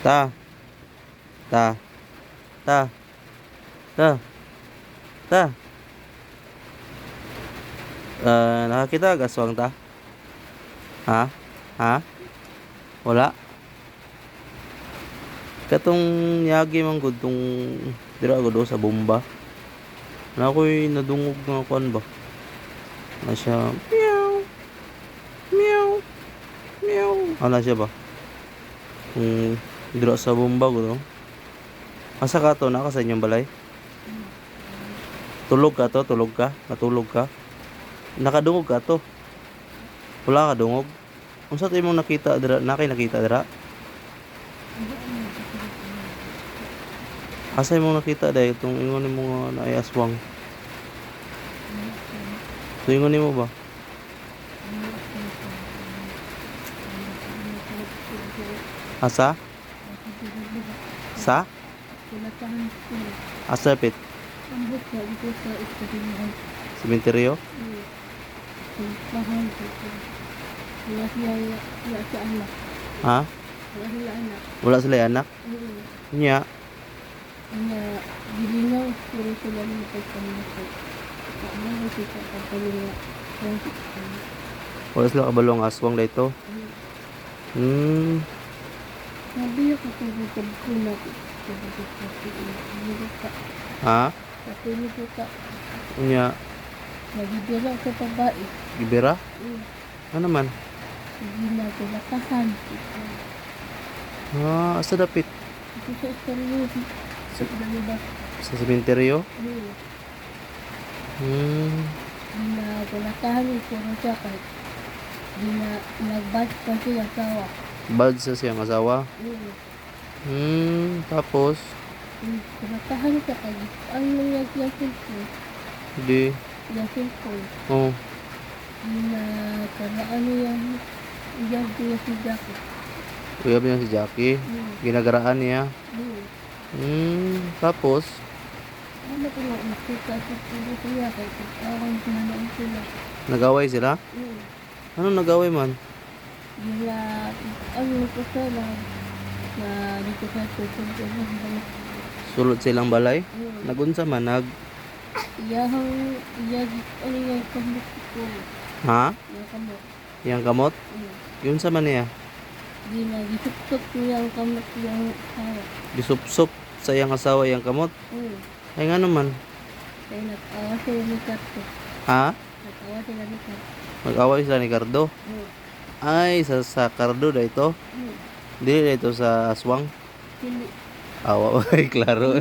Ta. Ta. Ta. Ta. Ta. Nakakita ka aswang ta? Ha? Ha? Wala? Katong yagi man gud tong dira gud sa bomba. Na ako'y nadungog nga kuan ba? Na siya meow. Meow. Meow. Ano siya ba? Dira sa bomba gud. Asa ka to? Naka sa inyong balay? Tulog ka to? Tulog ka? Natulog ka? Nakadungog ka to? Wala ka dungog? Unsa to imong nakita dira? Nakay nakita dira? Asa imong nakita dahil itong ingon ni mga naay aswang? So ingon nimo ba? Asa? Sa? Asa pit? Sementeryo? Ha? Wala sila anak? Nya? Wala sila kabalo ang aswang dito? Ha? Nya? Nagibira sa babae. Gibera? Ano man? Ginagulakahan. Asa dapit? Ito sa istoryo. Sa dalawa. Sa sementeryo? Ginagulakahan yung puro siya kahit nagbad pa siya asawa. Bad sa siyang asawa? Tapos? Gulakahan siya kahit ang nangyagyasin ko. Hindi. Yasin ko. Oh. Ginakaraan niya. Iyag niya si Jackie. Uyab niya si Jackie. Ginagaraan niya. Tapos? Ano ko nga makita sa puro siya kahit awang sinanaan sila. Nagaway sila? Ano nagaway man? Ano ko sila na dito sa tutulog ng Sulod silang balay? Nagunsa man? iyahang ano yung kamot ko. Ha? Yung kamot. Yang kamot? Yun sa man niya? Gisupsop niya ang kamot yung asawa. Gisupsop sa iyang asawa yang kamot? Ay nga naman. Kaya nag-awa sila ni Cardo. Ha? Nag-awa sila ni Cardo. Mag-away sila ni Cardo? Ay, sa Cardo da ito? Dili da ito sa aswang? Hindi. Awa, ay klaro.